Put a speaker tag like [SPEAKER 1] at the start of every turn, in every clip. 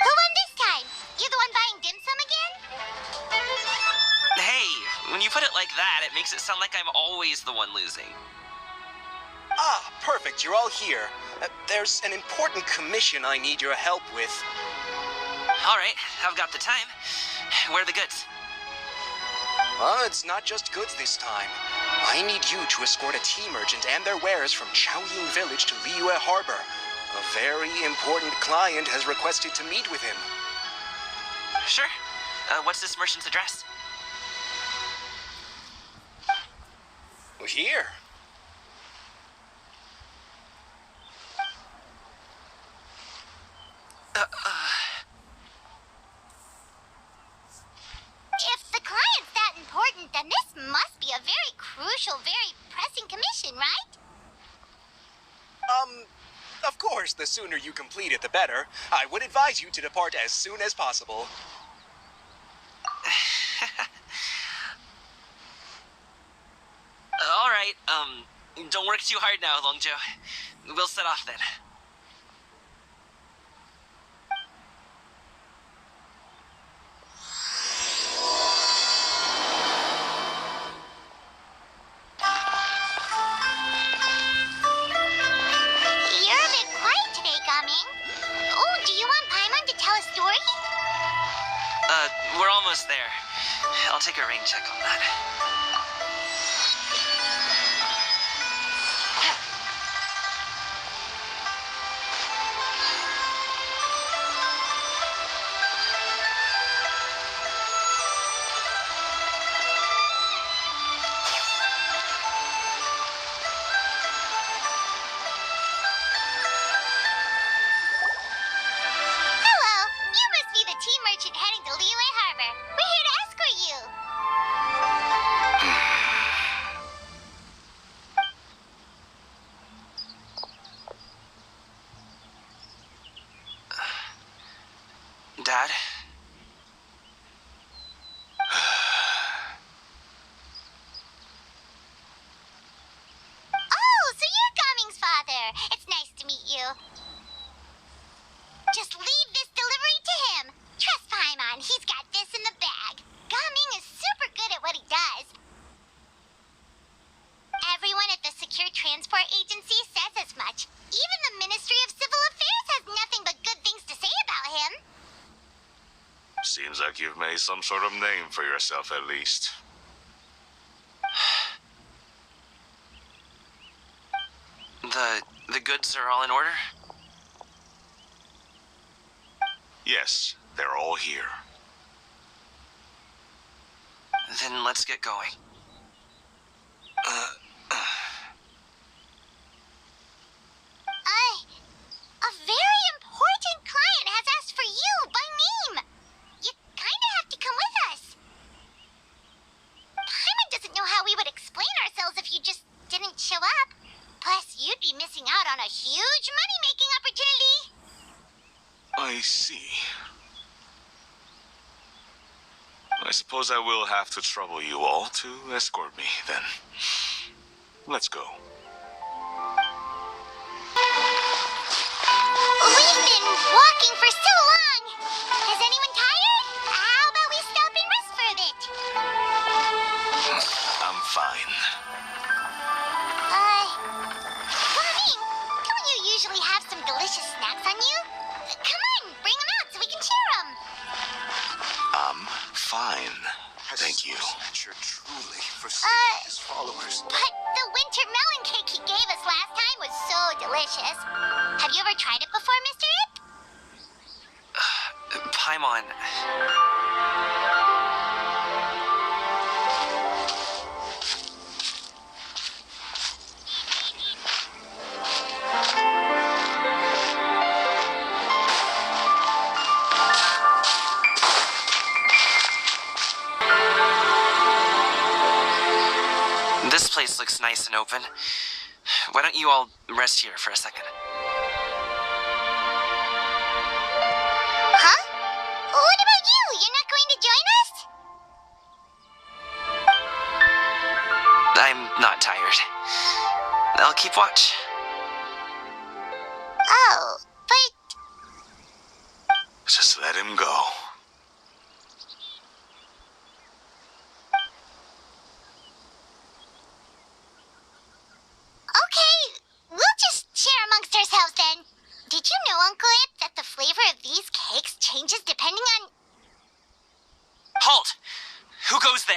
[SPEAKER 1] Who won this time? You the one buying dim sum again?
[SPEAKER 2] Hey, when you put it like that, it makes it sound like I'm always the one losing.
[SPEAKER 3] Ah, perfect. You're all here. There's an important commission I need your help with.
[SPEAKER 2] All right, I've got the time. Where are the goods?
[SPEAKER 3] It's not just goods this time. I need you to escort a tea merchant and their wares from Chaoying Village to Liyue Harbor. A very important client has requested to meet with him.
[SPEAKER 2] Sure. What's this merchant's address?
[SPEAKER 3] Here.
[SPEAKER 1] If the client's that important, then this must be a very crucial, very pressing commission, right?
[SPEAKER 3] Of course, the sooner you complete it, the better. I would advise you to depart as soon as possible.
[SPEAKER 2] All right, don't work too hard now, Longjo. We'll set off then.
[SPEAKER 1] You're a bit quiet today, Gaming. Oh, do you want Paimon to tell a story?
[SPEAKER 2] We're almost there. I'll take a rain check on that.
[SPEAKER 1] Hello, you must be the tea merchant heading to Liyue Harbor. We're here to escort you.
[SPEAKER 2] Dad?
[SPEAKER 1] Oh, so you're Gaming's father. It's nice to meet you. Just leave this delivery to him. Trust Paimon, he's got this in the bag. Gaming is super good at what he does. Everyone at the Secure Transport Agency says as much. Even the Ministry of Civil Affairs has nothing but good things to say about him.
[SPEAKER 4] Seems like you've made some sort of name for yourself, at least.
[SPEAKER 2] The goods are all in order?
[SPEAKER 4] Yes, they're all here.
[SPEAKER 2] Then let's get going.
[SPEAKER 1] A very important client has asked for you by name. You kinda have to come with us. Paimon doesn't know how we would explain ourselves if you just didn't show up. Plus, you'd be missing out on a huge money-making opportunity.
[SPEAKER 4] I see. I suppose I will have to trouble you all to escort me, then. Let's go.
[SPEAKER 1] We've been walking for so long. Is anyone tired? How about we stop and rest for a bit?
[SPEAKER 4] I'm fine.
[SPEAKER 1] Gaming, don't you usually have some delicious snacks on you? Come on, bring them out so we can share them.
[SPEAKER 4] I'm fine. Thank you.
[SPEAKER 3] You're truly for
[SPEAKER 1] his
[SPEAKER 3] followers.
[SPEAKER 1] But the winter melon cake he gave us last time was so delicious. Have you ever tried it before, Mr. Ip?
[SPEAKER 2] Paimon. This place looks nice and open. Why don't you all rest here for a second?
[SPEAKER 1] Huh? What about you? You're not going to join us?
[SPEAKER 2] I'm not tired. I'll keep watch.
[SPEAKER 1] Oh, but Uncle Ip, that the flavor of these cakes changes depending on...
[SPEAKER 2] Halt! Who goes there?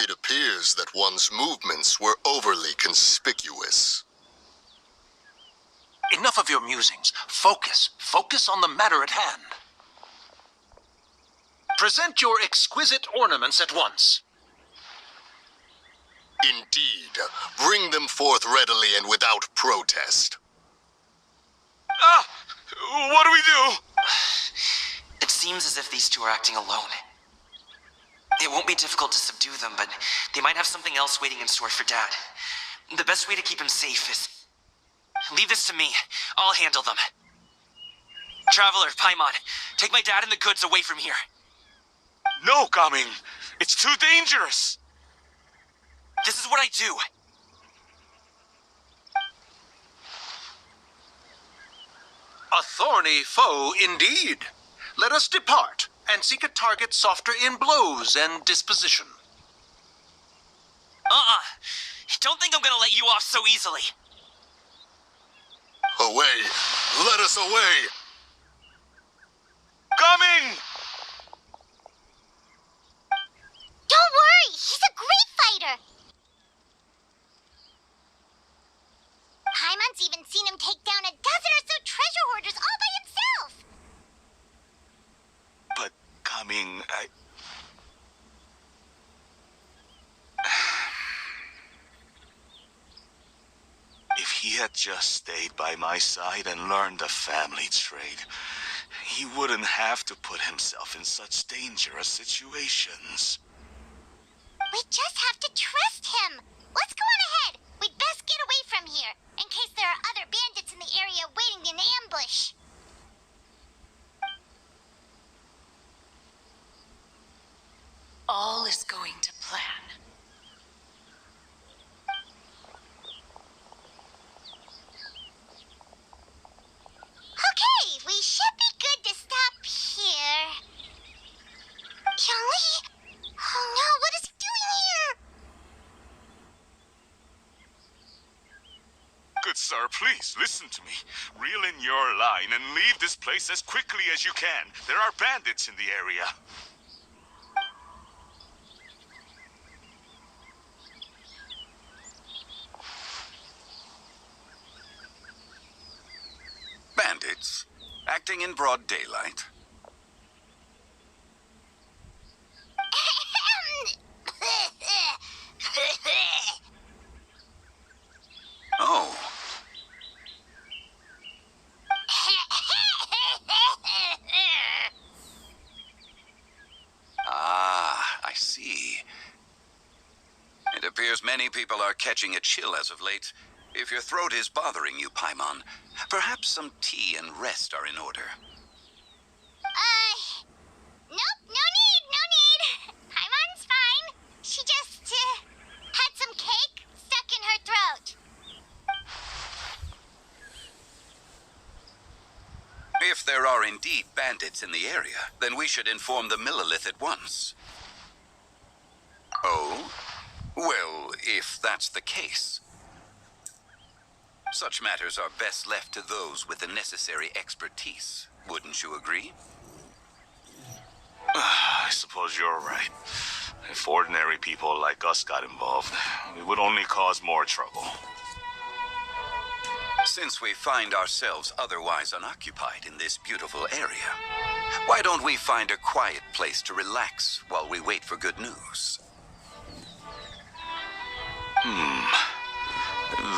[SPEAKER 5] It appears that one's movements were overly conspicuous.
[SPEAKER 6] Enough of your musings. Focus. Focus on the matter at hand. Present your exquisite ornaments at once.
[SPEAKER 5] Indeed. Bring them forth readily and without protest.
[SPEAKER 4] Ah! What do we do?
[SPEAKER 2] It seems as if these two are acting alone. It won't be difficult to subdue them, but they might have something else waiting in store for Dad. The best way to keep him safe is... Leave this to me. I'll handle them. Traveler, Paimon, take my dad and the goods away from here.
[SPEAKER 4] No, Gaming. It's too dangerous.
[SPEAKER 2] This is what I do.
[SPEAKER 6] A thorny foe indeed. Let us depart and seek a target softer in blows and disposition.
[SPEAKER 2] Don't think I'm gonna let you off so easily.
[SPEAKER 5] Away! Let us away!
[SPEAKER 4] Gaming!
[SPEAKER 1] Don't worry, he's a great fighter. Paimon's even seen him take down a dozen or so treasure hoarders all by himself.
[SPEAKER 4] But, Gaming, If he had just stayed by my side and learned the family trade, he wouldn't have to put himself in such dangerous situations.
[SPEAKER 1] We just have to trust him. Let's go on ahead. We'd best get away from here, in case there are other bandits in the area waiting in ambush.
[SPEAKER 7] All is going to plan.
[SPEAKER 1] Okay, we should be good to stop here. Yali? Oh no, what is he doing here?
[SPEAKER 4] Good sir, please listen to me. Reel in your line and leave this place as quickly as you can. There are bandits in the area.
[SPEAKER 8] Bandits, acting in broad daylight. Oh, I see. It appears many people are catching a chill as of late. If your throat is bothering you, Paimon, perhaps some tea and rest are in order.
[SPEAKER 1] Nope, no need. Paimon's fine. She just, had some cake stuck in her throat.
[SPEAKER 8] If there are indeed bandits in the area, then we should inform the Millilith at once. Oh? Well, if that's the case. Such matters are best left to those with the necessary expertise. Wouldn't you agree?
[SPEAKER 4] I suppose you're right. If ordinary people like us got involved, we would only cause more trouble.
[SPEAKER 8] Since we find ourselves otherwise unoccupied in this beautiful area, why don't we find a quiet place to relax while we wait for good news?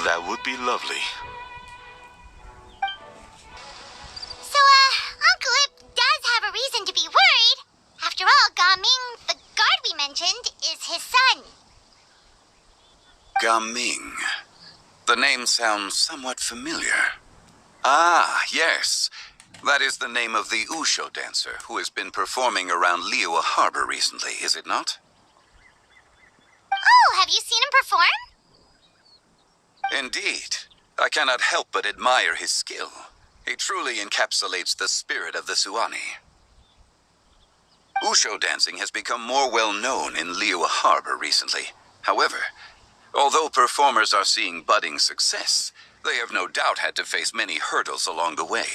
[SPEAKER 4] That would be lovely.
[SPEAKER 1] So, Uncle Ip does have a reason to be worried. After all, Gaming, the guard we mentioned, is his son.
[SPEAKER 8] Gaming. The name sounds somewhat familiar. Ah, yes. That is the name of the Usho dancer who has been performing around Liyue Harbor recently, is it not?
[SPEAKER 1] Oh, have you seen him perform?
[SPEAKER 8] Indeed. I cannot help but admire his skill. He truly encapsulates the spirit of the Suani. Usho dancing has become more well known in Liyue Harbor recently. However, although performers are seeing budding success, They have no doubt had to face many hurdles along the way.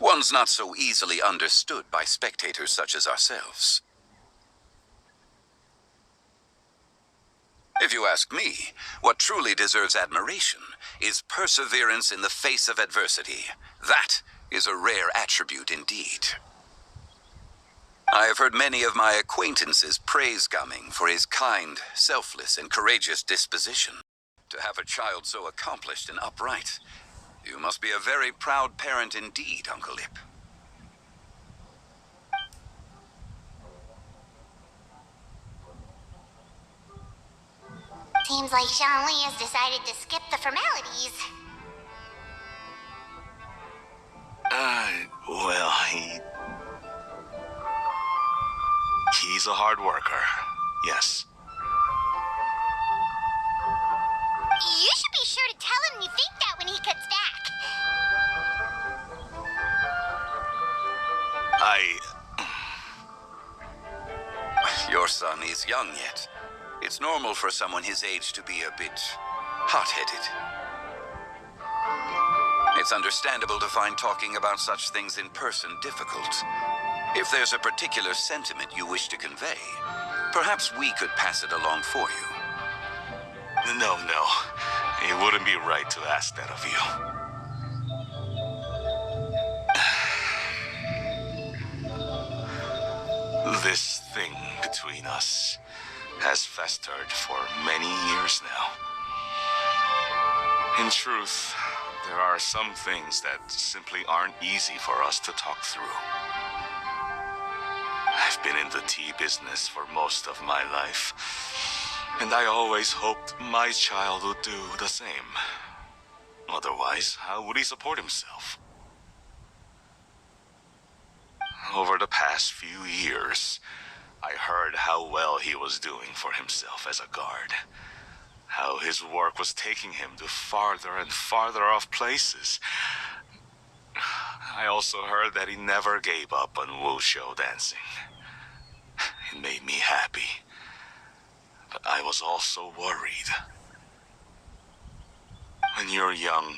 [SPEAKER 8] Ones not so easily understood by spectators such as ourselves. If you ask me, what truly deserves admiration is perseverance in the face of adversity. That is a rare attribute indeed. I have heard many of my acquaintances praise Gaming for his kind, selfless, and courageous disposition. To have a child so accomplished and upright, you must be a very proud parent indeed, Uncle Ip.
[SPEAKER 1] Seems like Zhongli has decided to skip the formalities.
[SPEAKER 4] Well, he's a hard worker. Yes.
[SPEAKER 1] You should be sure to tell him you think that when he comes back.
[SPEAKER 8] Your son is young yet. It's normal for someone his age to be a bit hot-headed. It's understandable to find talking about such things in person difficult. If there's a particular sentiment you wish to convey, perhaps we could pass it along for you.
[SPEAKER 4] No. It wouldn't be right to ask that of you. This thing between us has festered for many years now. In truth, there are some things that simply aren't easy for us to talk through. I've been in the tea business for most of my life, and I always hoped my child would do the same. Otherwise, how would he support himself? Over the past few years, I heard how well he was doing for himself as a guard. How his work was taking him to farther and farther off places. I also heard that he never gave up on wushu dancing. It made me happy. But I was also worried. When you're young,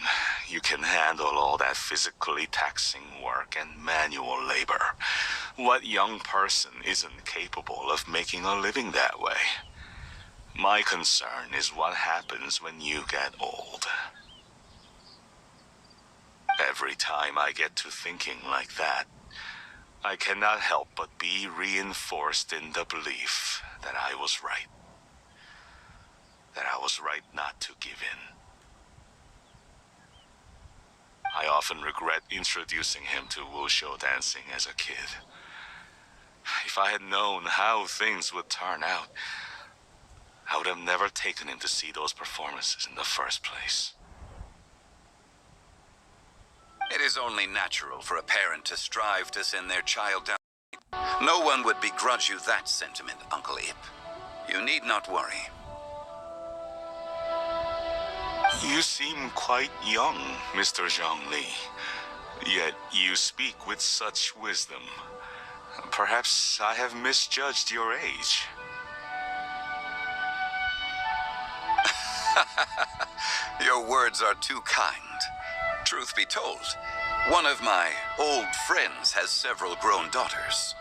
[SPEAKER 4] you can handle all that physically taxing work and manual labor. What young person isn't capable of making a living that way? My concern is what happens when you get old. Every time I get to thinking like that, I cannot help but be reinforced in the belief that I was right. That I was right not to give in. I often regret introducing him to wushu dancing as a kid. If I had known how things would turn out, I would have never taken him to see those performances in the first place.
[SPEAKER 8] It is only natural for a parent to strive to send their child down. No one would begrudge you that sentiment, Uncle Ip. You need not worry.
[SPEAKER 4] You seem quite young, Mr. Zhongli. Yet you speak with such wisdom. Perhaps I have misjudged your age.
[SPEAKER 8] Your words are too kind. Truth be told, one of my old friends has several grown daughters.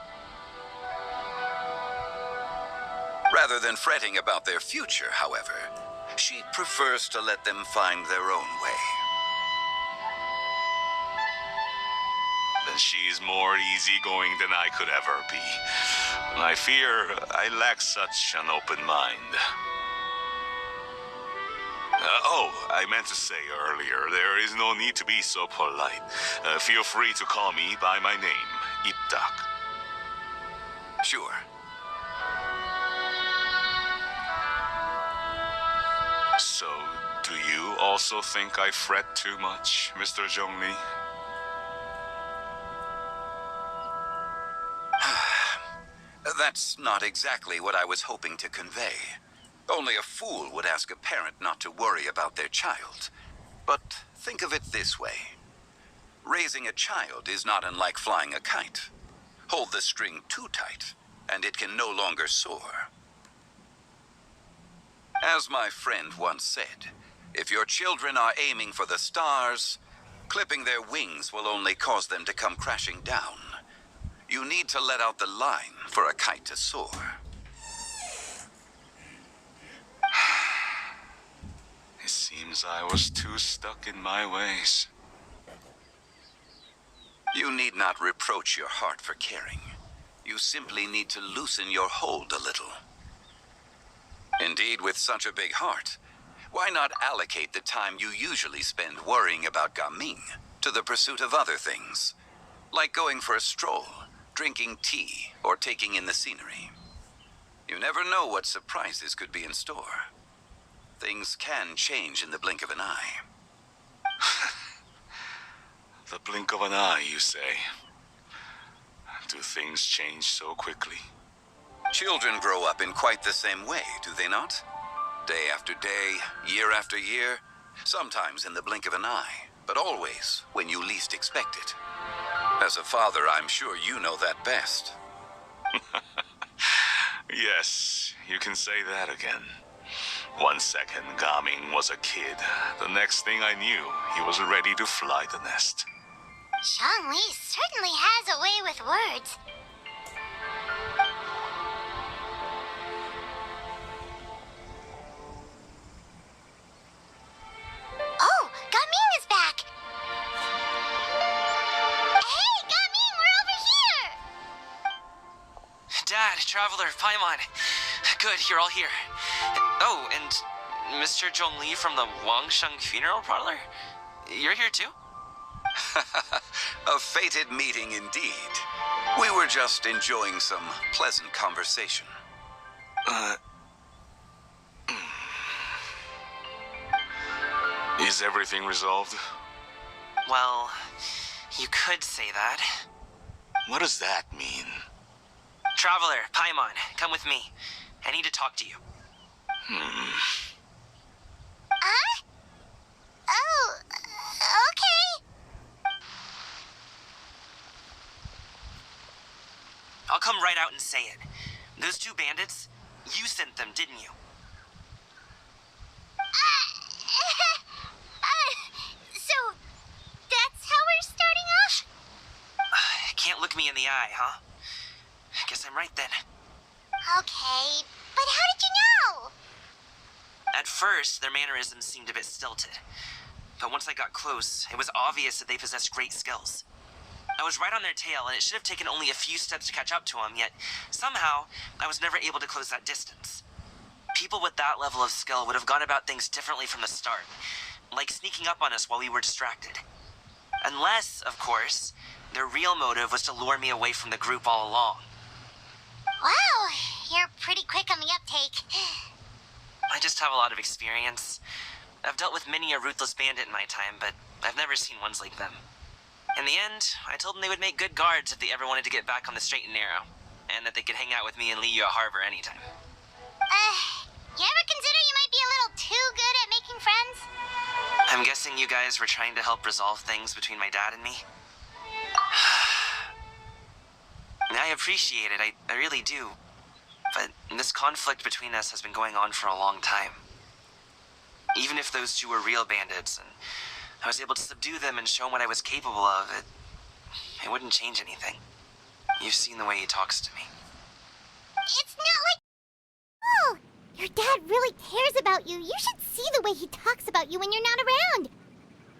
[SPEAKER 8] Rather than fretting about their future, however, she prefers to let them find their own way.
[SPEAKER 4] Then she's more easygoing than I could ever be. I fear I lack such an open mind. I meant to say earlier, there is no need to be so polite. Feel free to call me by my name, Ipdak.
[SPEAKER 8] Sure.
[SPEAKER 4] So, do you also think I fret too much, Mr. Zhongli?
[SPEAKER 8] That's not exactly what I was hoping to convey. Only a fool would ask a parent not to worry about their child. But think of it this way. Raising a child is not unlike flying a kite. Hold the string too tight, and it can no longer soar. As my friend once said, If your children are aiming for the stars, clipping their wings will only cause them to come crashing down. You need to let out the line for a kite to soar.
[SPEAKER 4] It seems I was too stuck in my ways.
[SPEAKER 8] You need not reproach your heart for caring. You simply need to loosen your hold a little. Indeed, with such a big heart, why not allocate the time you usually spend worrying about Gaming to the pursuit of other things, like going for a stroll, drinking tea, or taking in the scenery? You never know what surprises could be in store. Things can change in the blink of an eye.
[SPEAKER 4] The blink of an eye, you say? Do things change so quickly?
[SPEAKER 8] Children grow up in quite the same way, do they not? Day after day, year after year, sometimes in the blink of an eye, but always when you least expect it. As a father, I'm sure you know that best.
[SPEAKER 4] Yes, you can say that again. 1 second, Gaming was a kid. The next thing I knew, he was ready to fly the nest.
[SPEAKER 1] Zhongli certainly has a way with words. Oh, Gaming is back! Hey, Gaming, we're over here!
[SPEAKER 2] Dad, Traveler, Paimon. Good, you're all here. Oh, and Mr. Zhongli from the Wangsheng Funeral Parlor? You're here too?
[SPEAKER 8] A fated meeting indeed. We were just enjoying some pleasant conversation.
[SPEAKER 4] Is everything resolved?
[SPEAKER 2] Well, you could say that.
[SPEAKER 4] What does that mean?
[SPEAKER 2] Traveler, Paimon, come with me. I need to talk to you.
[SPEAKER 1] Huh? Oh, okay.
[SPEAKER 2] I'll come right out and say it. Those two bandits, you sent them, didn't you?
[SPEAKER 1] So, that's how we're starting off?
[SPEAKER 2] Can't look me in the eye, huh? Guess I'm right then.
[SPEAKER 1] Okay, but how did you know?
[SPEAKER 2] At first, their mannerisms seemed a bit stilted. But once I got close, it was obvious that they possessed great skills. I was right on their tail, and it should have taken only a few steps to catch up to them, yet somehow I was never able to close that distance. People with that level of skill would have gone about things differently from the start, like sneaking up on us while we were distracted. Unless, of course, their real motive was to lure me away from the group all along.
[SPEAKER 1] Wow, you're pretty quick on the uptake.
[SPEAKER 2] I just have a lot of experience. I've dealt with many a ruthless bandit in my time, but I've never seen ones like them. In the end, I told them they would make good guards if they ever wanted to get back on the straight and narrow, and that they could hang out with me in Liyue Harbor anytime.
[SPEAKER 1] You ever consider you might be a little too good at making friends?
[SPEAKER 2] I'm guessing you guys were trying to help resolve things between my dad and me? I appreciate it, I really do. But this conflict between us has been going on for a long time. Even if those two were real bandits, and I was able to subdue them and show them what I was capable of, it wouldn't change anything. You've seen the way he talks to me.
[SPEAKER 1] It's not like... Oh, your dad really cares about you. You should see the way he talks about you when you're not around.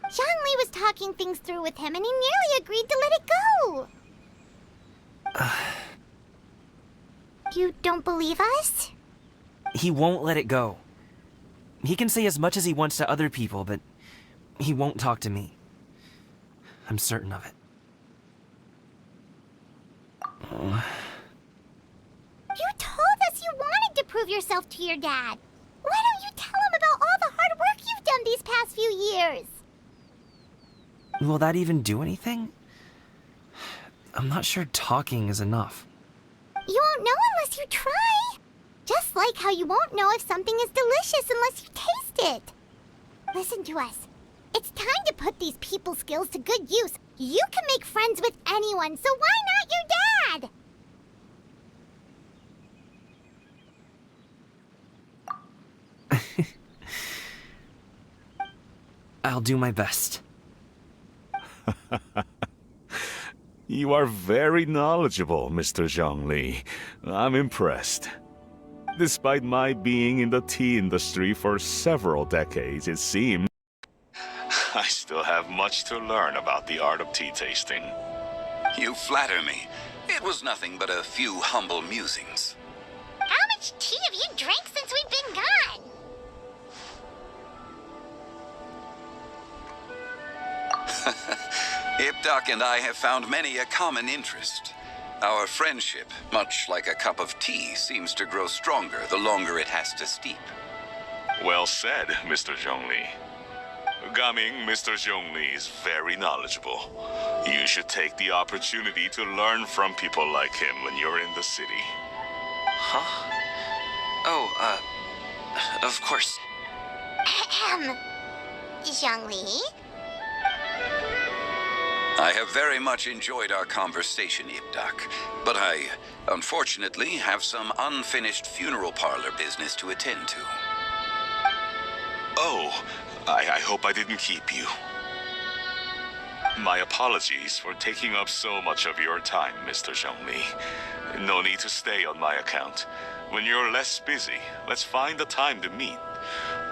[SPEAKER 1] Zhongli was talking things through with him, and he nearly agreed to let it go. You don't believe us?
[SPEAKER 2] He won't let it go. He can say as much as he wants to other people, but he won't talk to me. I'm certain of it.
[SPEAKER 1] You told us you wanted to prove yourself to your dad. Why don't you tell him about all the hard work you've done these past few years?
[SPEAKER 2] Will that even do anything? I'm not sure talking is enough.
[SPEAKER 1] You won't know unless you try. Just like how you won't know if something is delicious unless you taste it. Listen to us. It's time to put these people skills to good use. You can make friends with anyone, so why not your dad?
[SPEAKER 2] I'll do my best.
[SPEAKER 4] You are very knowledgeable, Mr. Zhongli. I'm impressed. Despite my being in the tea industry for several decades, it seems I still have much to learn about the art of tea tasting.
[SPEAKER 8] You flatter me. It was nothing but a few humble musings.
[SPEAKER 1] How much tea have you drank since we've been gone?
[SPEAKER 8] Ipdak and I have found many a common interest. Our friendship, much like a cup of tea, seems to grow stronger the longer it has to steep.
[SPEAKER 4] Well said, Mr. Zhongli. Gaming, Mr. Zhongli is very knowledgeable. You should take the opportunity to learn from people like him when you're in the city.
[SPEAKER 2] Huh? Oh, of course.
[SPEAKER 1] Zhongli?
[SPEAKER 8] I have very much enjoyed our conversation, Ipdak, but I, unfortunately, have some unfinished funeral parlor business to attend to.
[SPEAKER 4] Oh, I hope I didn't keep you. My apologies for taking up so much of your time, Mr. Zhongli. No need to stay on my account. When you're less busy, let's find a time to meet.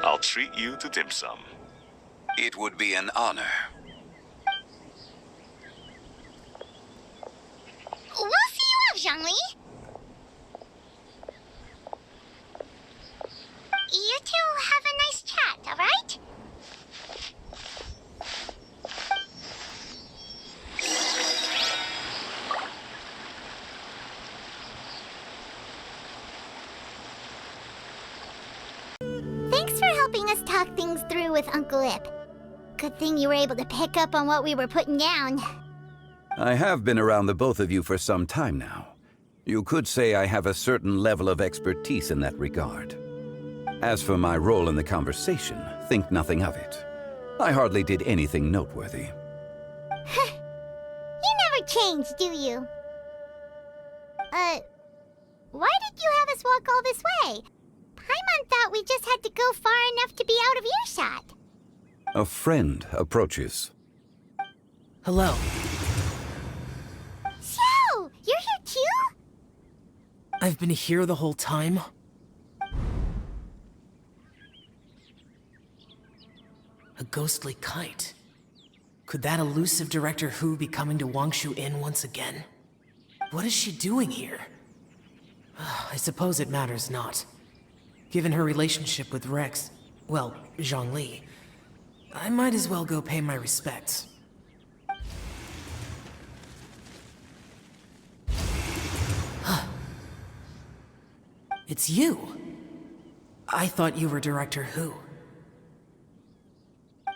[SPEAKER 4] I'll treat you to dim sum.
[SPEAKER 8] It would be an honor.
[SPEAKER 1] We'll see you off, Zhongli. You two have a nice chat, all right? Thanks for helping us talk things through with Uncle Ip. Good thing you were able to pick up on what we were putting down.
[SPEAKER 8] I have been around the both of you for some time now. You could say I have a certain level of expertise in that regard. As for my role in the conversation, think nothing of it. I hardly did anything noteworthy.
[SPEAKER 1] You never change, do you? Why did you have us walk all this way? Paimon thought we just had to go far enough to be out of earshot.
[SPEAKER 8] A friend approaches.
[SPEAKER 7] Hello.
[SPEAKER 1] So, you're here too?
[SPEAKER 7] I've been here the whole time? A ghostly kite. Could that elusive Director Hu be coming to Wangshu Inn once again? What is she doing here? I suppose it matters not. Given her relationship with Rex, well, Zhongli, I might as well go pay my respects. It's you. I thought you were Director Hu.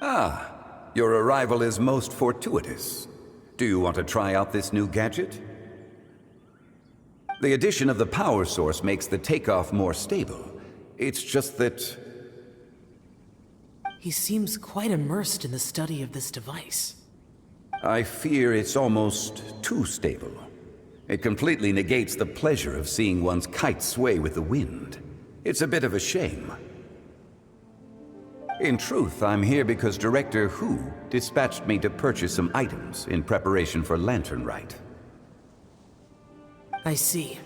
[SPEAKER 8] Ah, your arrival is most fortuitous. Do you want to try out this new gadget? The addition of the power source makes the takeoff more stable. It's just that...
[SPEAKER 7] He seems quite immersed in the study of this device.
[SPEAKER 8] I fear it's almost too stable. It completely negates the pleasure of seeing one's kite sway with the wind. It's a bit of a shame. In truth, I'm here because Director Hu dispatched me to purchase some items in preparation for Lantern Rite.
[SPEAKER 7] I see.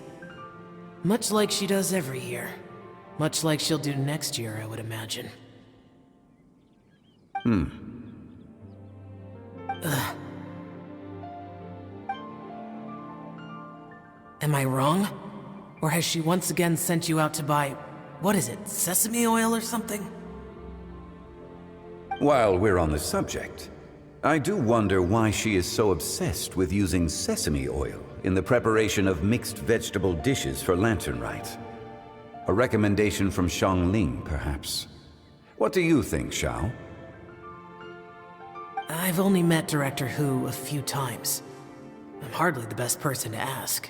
[SPEAKER 7] Much like she does every year. Much like she'll do next year, I would imagine. Am I wrong? Or has she once again sent you out to buy, what is it, sesame oil or something?
[SPEAKER 8] While we're on the subject, I do wonder why she is so obsessed with using sesame oil in the preparation of mixed vegetable dishes for Lantern Rite. A recommendation from Xiangling, perhaps. What do you think, Xiao?
[SPEAKER 7] I've only met Director Hu a few times. I'm hardly the best person to ask.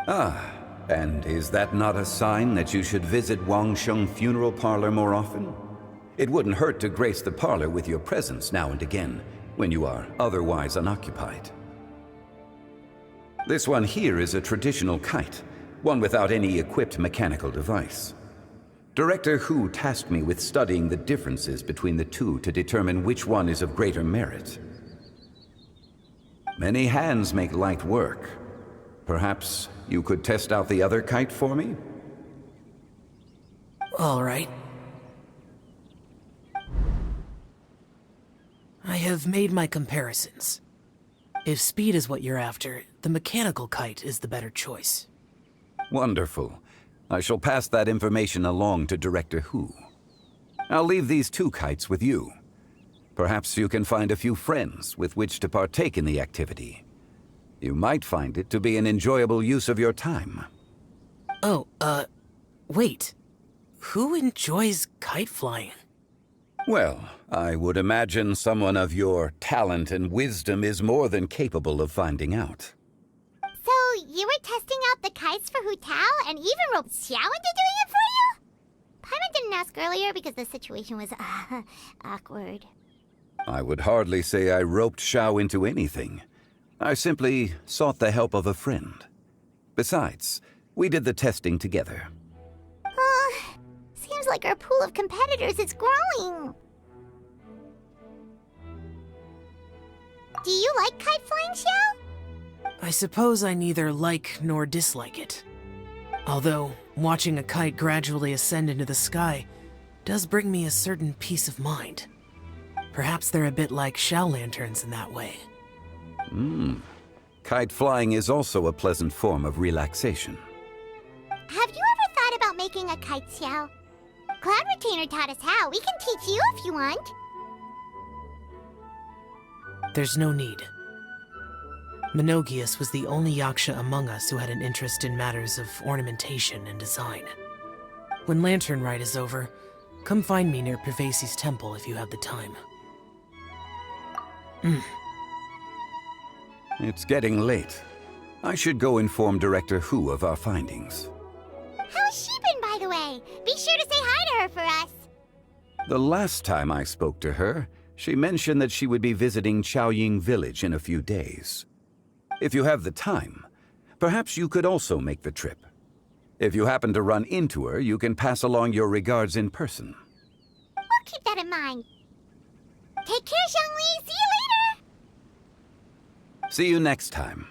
[SPEAKER 8] Ah, and is that not a sign that you should visit Wangsheng Funeral Parlor more often? It wouldn't hurt to grace the parlor with your presence now and again, when you are otherwise unoccupied. This one here is a traditional kite, one without any equipped mechanical device.
[SPEAKER 9] Director Hu tasked me with studying the differences between the two to determine which one is of greater merit. Many hands make light work. Perhaps you could test out the other kite for me?
[SPEAKER 7] All right. I have made my comparisons. If speed is what you're after, the mechanical kite is the better choice.
[SPEAKER 9] Wonderful. I shall pass that information along to Director Hu. I'll leave these two kites with you. Perhaps you can find a few friends with which to partake in the activity. You might find it to be an enjoyable use of your time.
[SPEAKER 7] Oh, wait. Who enjoys kite flying?
[SPEAKER 9] Well, I would imagine someone of your talent and wisdom is more than capable of finding out.
[SPEAKER 1] So, you were testing out the kites for Hu Tao and even roped Xiao into doing it for you? Paimon didn't ask earlier because the situation was, awkward.
[SPEAKER 9] I would hardly say I roped Xiao into anything. I simply sought the help of a friend. Besides, we did the testing together.
[SPEAKER 1] Seems like our pool of competitors is growing. Do you like kite flying, Xiao?
[SPEAKER 7] I suppose I neither like nor dislike it. Although, watching a kite gradually ascend into the sky does bring me a certain peace of mind. Perhaps they're a bit like Xiao lanterns in that way.
[SPEAKER 9] Kite flying is also a pleasant form of relaxation.
[SPEAKER 1] Have you ever thought about making a kite, Xiao? Cloud Retainer taught us how. We can teach you if you want.
[SPEAKER 7] There's no need. Menogias was the only Yaksha among us who had an interest in matters of ornamentation and design. When Lantern Rite is over, come find me near Pervasi's temple if you have the time.
[SPEAKER 9] It's getting late. I should go inform Director Hu of our findings.
[SPEAKER 1] How's she been, by the way? Be sure to say hi to her for us.
[SPEAKER 9] The last time I spoke to her, she mentioned that she would be visiting Chaoying Village in a few days. If you have the time, perhaps you could also make the trip. If you happen to run into her, you can pass along your regards in person.
[SPEAKER 1] We'll keep that in mind. Take care, Zhongli. See you later.
[SPEAKER 9] See you next time.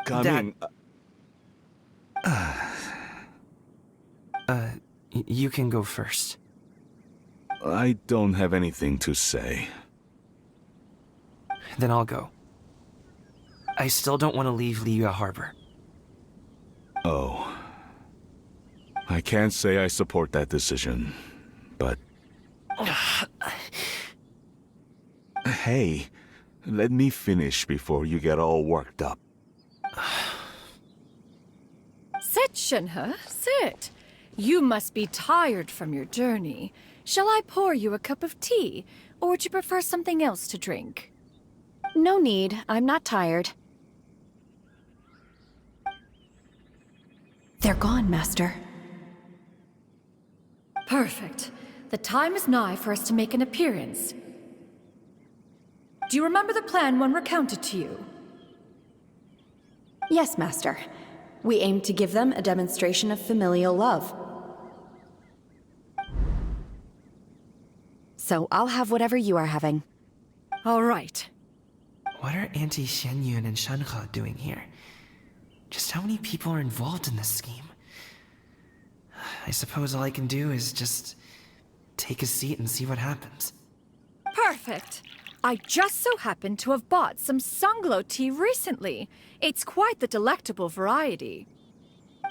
[SPEAKER 10] Coming. You can go first.
[SPEAKER 4] I don't have anything to say.
[SPEAKER 10] Then I'll go. I still don't want to leave Liyue Harbor.
[SPEAKER 4] Oh. I can't say I support that decision, but... Hey, let me finish before you get all worked up.
[SPEAKER 11] Sit, Shenhe, sit. You must be tired from your journey. Shall I pour you a cup of tea, or would you prefer something else to drink?
[SPEAKER 12] No need. I'm not tired. They're gone, Master.
[SPEAKER 11] Perfect. The time is nigh for us to make an appearance. Do you remember the plan one recounted to you?
[SPEAKER 12] Yes, Master. We aim to give them a demonstration of familial love. So I'll have whatever you are having.
[SPEAKER 11] All right.
[SPEAKER 10] What are Auntie Xianyun and Shenhe doing here? Just how many people are involved in this scheme? I suppose all I can do is just take a seat and see what happens.
[SPEAKER 11] Perfect. I just so happen to have bought some Sunglow tea recently. It's quite the delectable variety.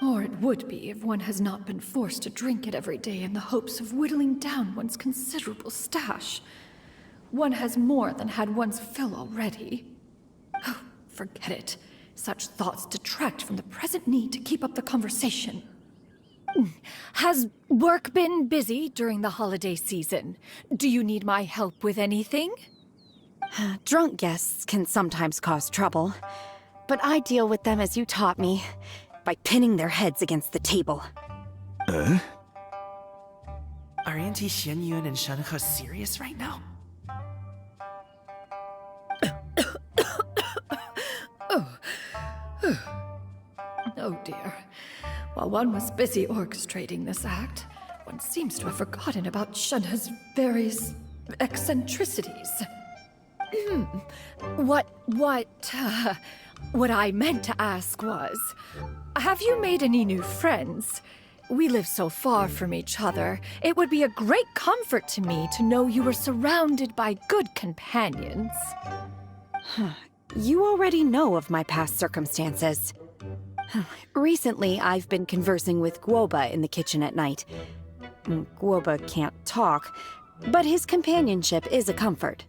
[SPEAKER 11] Or it would be if one has not been forced to drink it every day in the hopes of whittling down one's considerable stash. One has more than had one's fill already. Oh, forget it. Such thoughts detract from the present need to keep up the conversation. Has work been busy during the holiday season? Do you need my help with anything?
[SPEAKER 12] Drunk guests can sometimes cause trouble, but I deal with them as you taught me, by pinning their heads against the table.
[SPEAKER 10] Are Auntie Xianyun and Shenhe serious right now?
[SPEAKER 11] Oh dear. While one was busy orchestrating this act, one seems to have forgotten about Shunna's various eccentricities. What I meant to ask was, have you made any new friends? We live so far from each other. It would be a great comfort to me to know you were surrounded by good companions.
[SPEAKER 12] You already know of my past circumstances. Recently, I've been conversing with Guoba in the kitchen at night. Guoba can't talk, but his companionship is a comfort.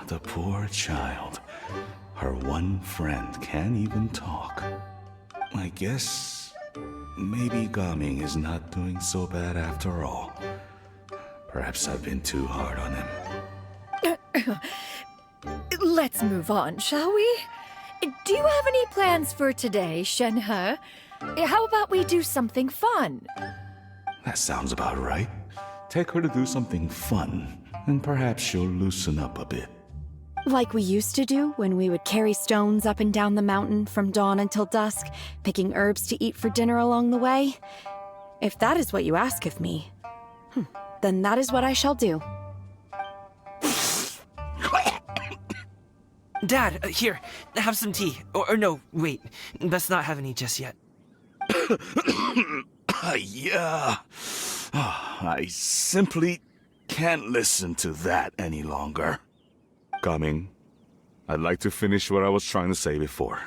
[SPEAKER 4] The poor child. Her one friend can't even talk. I guess maybe Gaming is not doing so bad after all. Perhaps I've been too hard on him.
[SPEAKER 11] Let's move on, shall we? Do you have any plans for today, Shenhe? How about we do something fun?
[SPEAKER 4] That sounds about right. Take her to do something fun, and perhaps she'll loosen up a bit.
[SPEAKER 12] Like we used to do when we would carry stones up and down the mountain from dawn until dusk, picking herbs to eat for dinner along the way. If that is what you ask of me, then that is what I shall do.
[SPEAKER 10] Dad, here, have some tea. Or no, wait, let's not have any just yet.
[SPEAKER 4] Yeah. I simply can't listen to that any longer. Coming. I'd like to finish what I was trying to say before.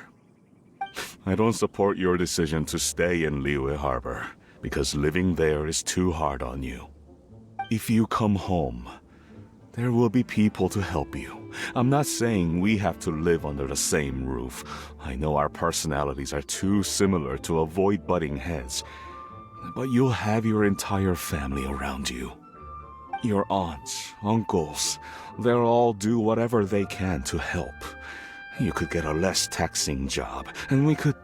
[SPEAKER 4] I don't support your decision to stay in Liyue Harbor, because living there is too hard on you. If you come home, there will be people to help you. I'm not saying we have to live under the same roof. I know our personalities are too similar to avoid butting heads. But you'll have your entire family around you. Your aunts, uncles, they'll all do whatever they can to help. You could get a less taxing job, and we could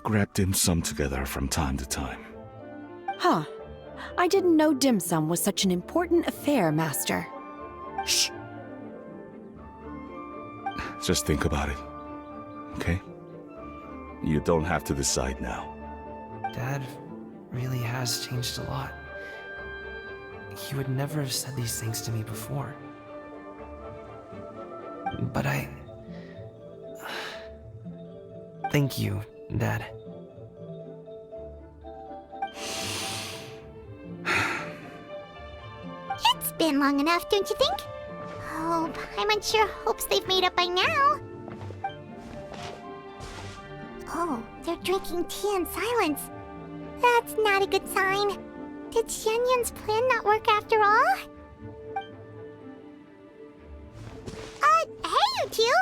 [SPEAKER 4] grab dim sum together from time to time.
[SPEAKER 12] Huh. I didn't know dim sum was such an important affair, Master.
[SPEAKER 4] Shh. Just think about it, okay? You don't have to decide now.
[SPEAKER 10] Dad really has changed a lot. He would never have said these things to me before. But thank you, Dad.
[SPEAKER 1] It's been long enough, don't you think? Oh, Paimon sure hopes they've made up by now. Oh, they're drinking tea in silence. That's not a good sign. Did Xianyun's plan not work after all? Hey, you two!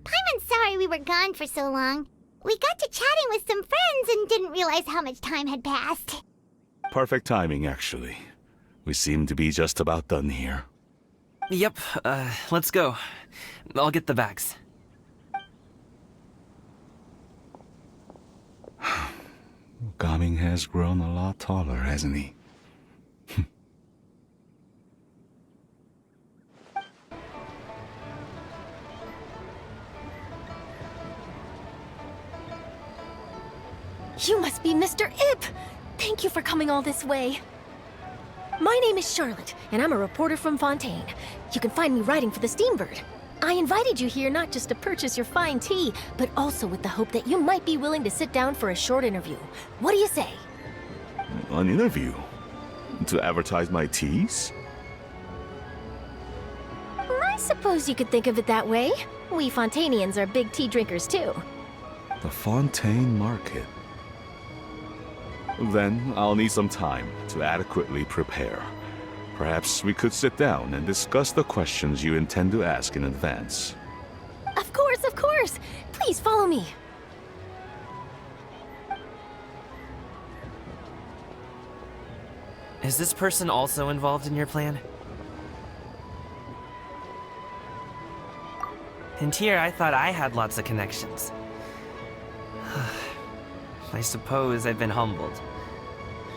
[SPEAKER 1] Paimon's sorry we were gone for so long. We got to chatting with some friends and didn't realize how much time had passed.
[SPEAKER 4] Perfect timing, actually. We seem to be just about done here.
[SPEAKER 10] Yep, let's go. I'll get the bags.
[SPEAKER 4] Gaming has grown a lot taller, hasn't he?
[SPEAKER 13] You must be Mr. Ip! Thank you for coming all this way. My name is Charlotte, and I'm a reporter from Fontaine. You can find me writing for the Steambird. I invited you here not just to purchase your fine tea, but also with the hope that you might be willing to sit down for a short interview. What do you say?
[SPEAKER 4] An interview? To advertise my teas?
[SPEAKER 13] I suppose you could think of it that way. We Fontainians are big tea drinkers, too.
[SPEAKER 4] The Fontaine Market. Then I'll need some time to adequately prepare. Perhaps we could sit down and discuss the questions you intend to ask in advance.
[SPEAKER 13] Of course, of course! Please follow me.
[SPEAKER 10] Is this person also involved in your plan? And here I thought I had lots of connections. I suppose I've been humbled.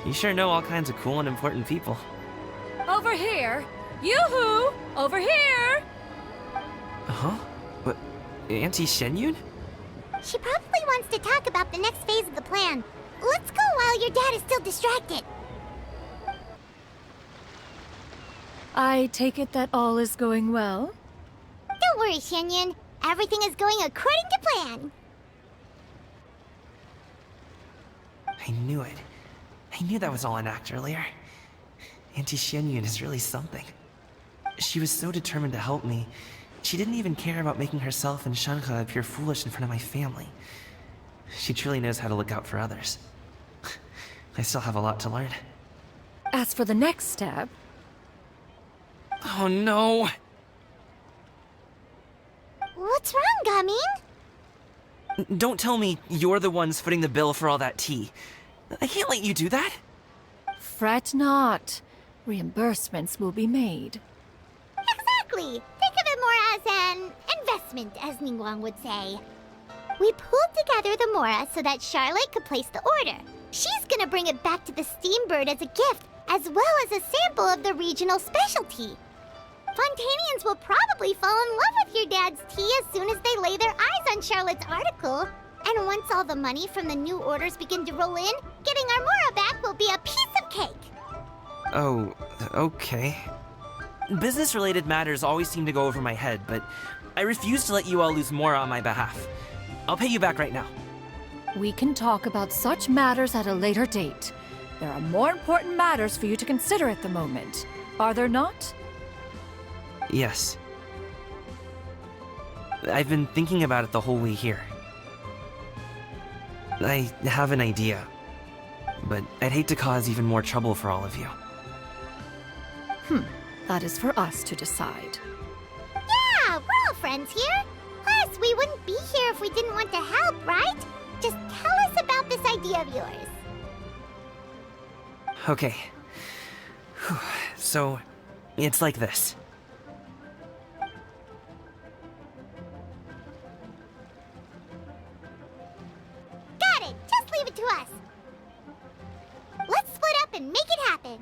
[SPEAKER 10] You sure know all kinds of cool and important people.
[SPEAKER 11] Over here! Yoo-hoo! Over here!
[SPEAKER 10] Huh? What? Auntie Shenyun?
[SPEAKER 1] She probably wants to talk about the next phase of the plan. Let's go while your dad is still distracted.
[SPEAKER 11] I take it that all is going well?
[SPEAKER 1] Don't worry, Xianyun. Everything is going according to plan.
[SPEAKER 10] I knew it. I knew that was all an act earlier. Auntie Xianyun is really something. She was so determined to help me. She didn't even care about making herself and Shanhe appear foolish in front of my family. She truly knows how to look out for others. I still have a lot to learn.
[SPEAKER 11] As for the next step...
[SPEAKER 10] Oh no!
[SPEAKER 1] What's wrong, Gaming?
[SPEAKER 10] Don't tell me you're the ones footing the bill for all that tea. I can't let you do that.
[SPEAKER 11] Fret not. Reimbursements will be made.
[SPEAKER 1] Exactly. Think of it more as an investment, as Ningguang would say. We pulled together the Mora so that Charlotte could place the order. She's gonna bring it back to the Steambird as a gift, as well as a sample of the regional specialty. Fontanians will probably fall in love with your dad's tea as soon as they lay their eyes on Charlotte's article. And once all the money from the new orders begin to roll in, getting our Mora back will be a piece of cake.
[SPEAKER 10] Oh, okay. Business-related matters always seem to go over my head, but I refuse to let you all lose Mora on my behalf. I'll pay you back right now.
[SPEAKER 11] We can talk about such matters at a later date. There are more important matters for you to consider at the moment, are there not?
[SPEAKER 10] Yes. I've been thinking about it the whole way here. I have an idea, but I'd hate to cause even more trouble for all of you.
[SPEAKER 11] That is for us to decide.
[SPEAKER 1] Yeah, we're all friends here. Plus, we wouldn't be here if we didn't want to help, right? Just tell us about this idea of yours.
[SPEAKER 10] Okay. So, it's like this.
[SPEAKER 1] Got it! Just leave it to us. Let's split up and make it happen.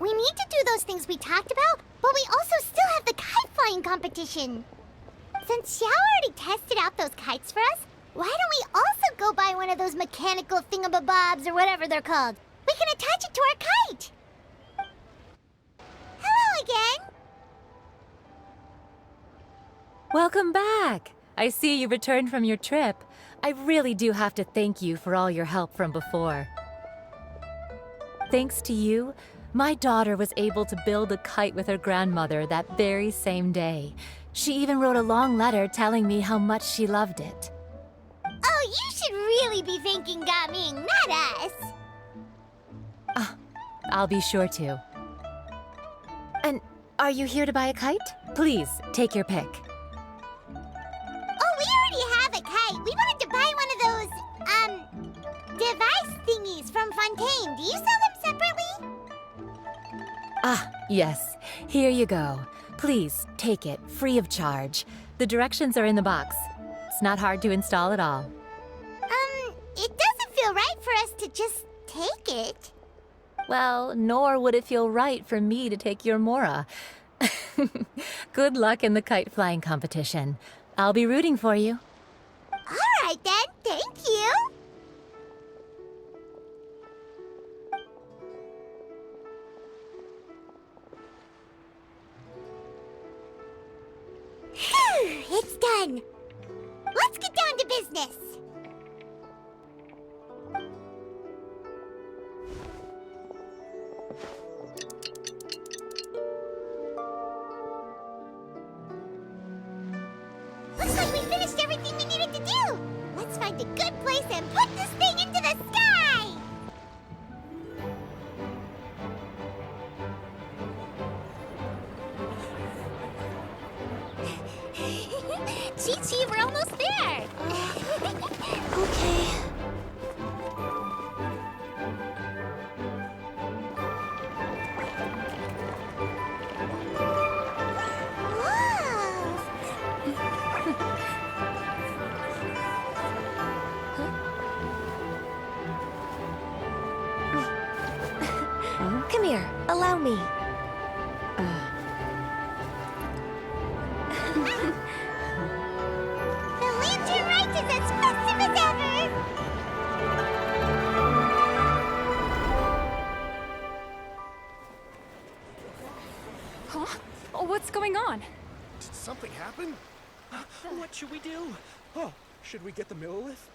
[SPEAKER 1] We need to do those things we talked about, but we also still have the kite flying competition. Since Xiao already tested out those kites for us, why don't we also go buy one of those mechanical thingamabobs or whatever they're called? We can attach it to our kite. Hello again.
[SPEAKER 14] Welcome back. I see you returned from your trip. I really do have to thank you for all your help from before. Thanks to you, my daughter was able to build a kite with her grandmother that very same day. She even wrote a long letter telling me how much she loved it.
[SPEAKER 1] Oh, you should really be thanking Gaming, not us.
[SPEAKER 14] I'll be sure to. And are you here to buy a kite? Please, take your pick.
[SPEAKER 1] Oh, we already have a kite. We wanted to buy one of those, device thingies from Fontaine. Do you sell them separately?
[SPEAKER 14] Yes. Here you go. Please, take it, free of charge. The directions are in the box. It's not hard to install at all.
[SPEAKER 1] It doesn't feel right for us to just take it.
[SPEAKER 14] Well, nor would it feel right for me to take your Mora. Good luck in the kite flying competition. I'll be rooting for you.
[SPEAKER 1] All right then, thank you. Phew, it's done. Let's get down to business. Looks like we finished everything we needed to do. Let's find a good place and put this thing into the sky. Chi-Chi, we're almost there. Okay.
[SPEAKER 13] Come here, allow me.
[SPEAKER 11] Huh? Oh, what's going on?
[SPEAKER 15] Did something happen? What should we do? Oh, should we get the Millilith?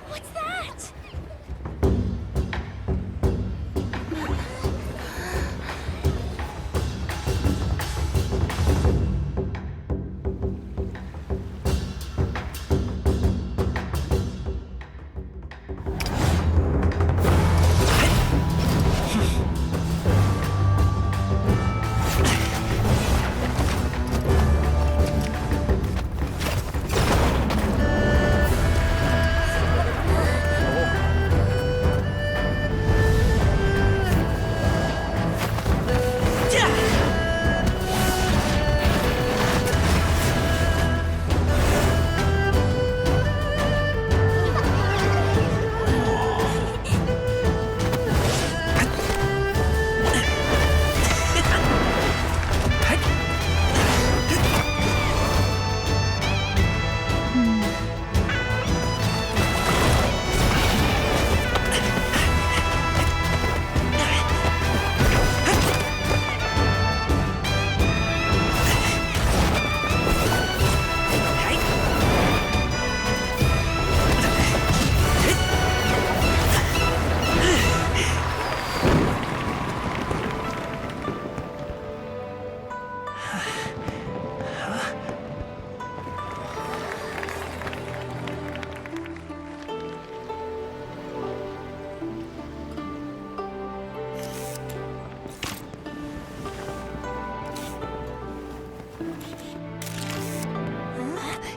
[SPEAKER 13] What's that?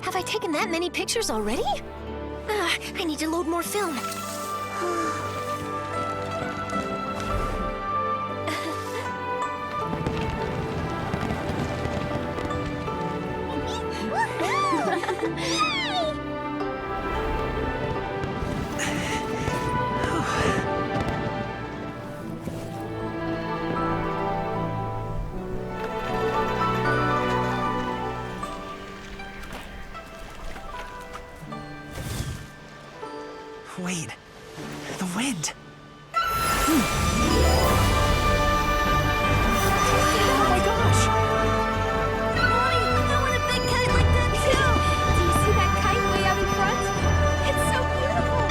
[SPEAKER 13] Have I taken that many pictures already? I need to load more film.
[SPEAKER 10] Wait, the wind.
[SPEAKER 11] Oh my gosh!
[SPEAKER 13] Mommy, I want a big kite like that too!
[SPEAKER 11] Do you see that kite way out in front? It's so beautiful!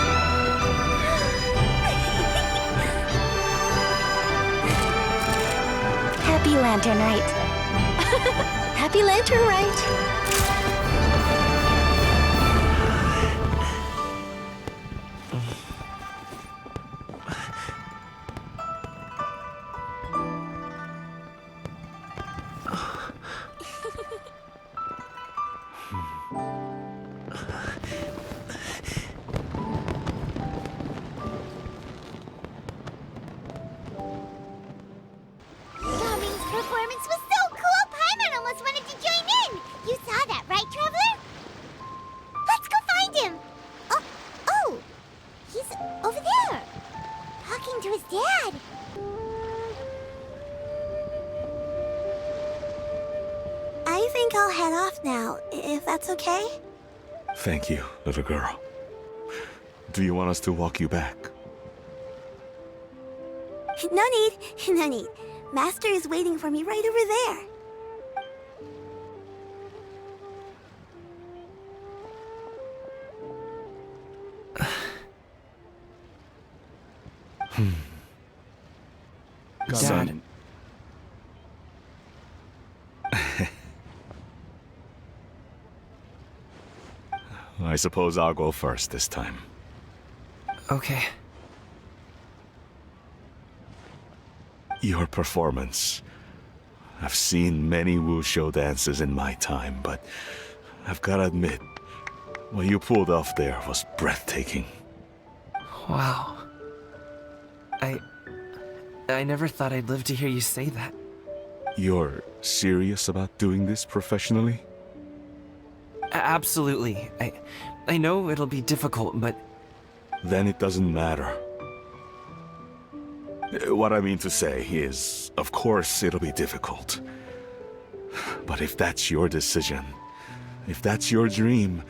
[SPEAKER 1] Happy Lantern Rite.
[SPEAKER 13] Happy Lantern Rite.
[SPEAKER 1] Yami's performance was so cool, Paimon almost wanted to join in. You saw that, right, Traveler? Let's go find him. Oh, he's over there, talking to his dad. I think I'll head off now, if that's okay.
[SPEAKER 4] Thank you, little girl. Do you want us to walk you back?
[SPEAKER 1] No need, no need. Master is waiting for me right over there.
[SPEAKER 10] Dad.
[SPEAKER 4] I suppose I'll go first this time.
[SPEAKER 10] Okay.
[SPEAKER 4] Your performance. I've seen many wuxia dances in my time, but I've gotta admit, what you pulled off there was breathtaking.
[SPEAKER 10] Wow. I never thought I'd live to hear you say that.
[SPEAKER 4] You're serious about doing this professionally?
[SPEAKER 10] Absolutely. I know it'll be difficult, but...
[SPEAKER 4] Then it doesn't matter. What I mean to say is, of course it'll be difficult. But if that's your decision, if that's your dream,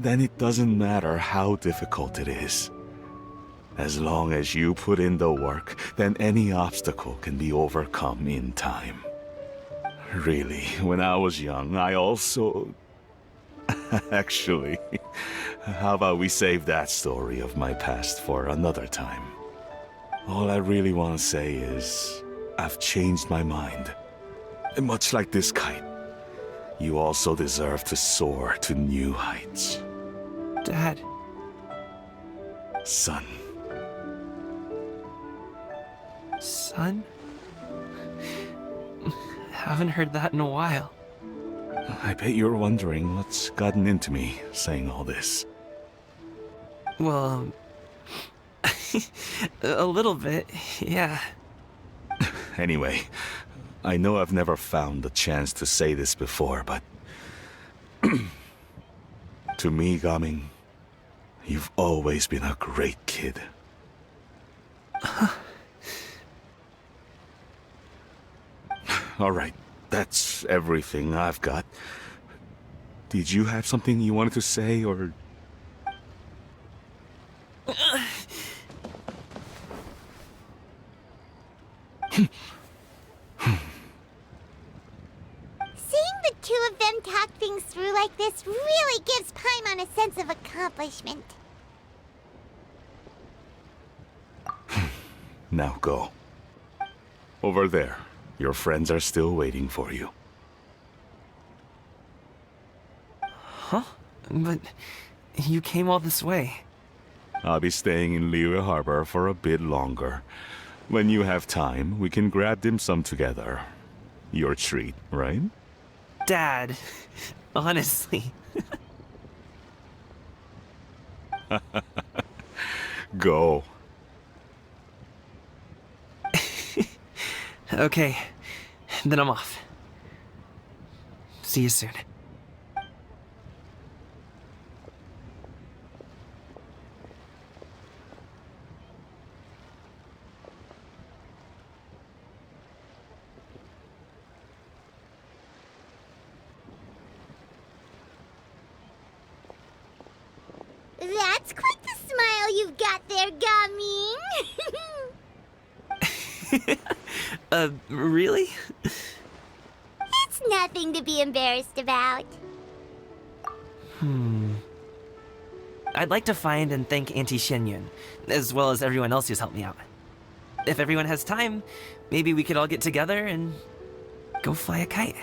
[SPEAKER 4] then it doesn't matter how difficult it is. As long as you put in the work, then any obstacle can be overcome in time. Really, when I was young, I also... Actually, how about we save that story of my past for another time? All I really want to say is, I've changed my mind. And much like this kite, you also deserve to soar to new heights.
[SPEAKER 10] Dad.
[SPEAKER 4] Son.
[SPEAKER 10] Son? Haven't heard that in a while.
[SPEAKER 4] I bet you're wondering what's gotten into me saying all this.
[SPEAKER 10] Well, a little bit, yeah.
[SPEAKER 4] Anyway, I know I've never found the chance to say this before, but... to me, Gaming, you've always been a great kid. Alright, that's everything I've got. Did you have something you wanted to say, or...
[SPEAKER 1] Seeing the two of them talk things through like this really gives Paimon a sense of accomplishment.
[SPEAKER 4] Now go. Over there. Your friends are still waiting for you.
[SPEAKER 10] Huh? But you came all this way.
[SPEAKER 4] I'll be staying in Liyue Harbor for a bit longer. When you have time, we can grab dim sum together. Your treat, right?
[SPEAKER 10] Dad, honestly.
[SPEAKER 4] Go.
[SPEAKER 10] Okay, then I'm off. See you soon.
[SPEAKER 1] That's quite the smile you've got there, Gaming.
[SPEAKER 10] Really?
[SPEAKER 1] It's nothing to be embarrassed about.
[SPEAKER 10] I'd like to find and thank Auntie Shenyun, as well as everyone else who's helped me out. If everyone has time, maybe we could all get together and go fly a kite.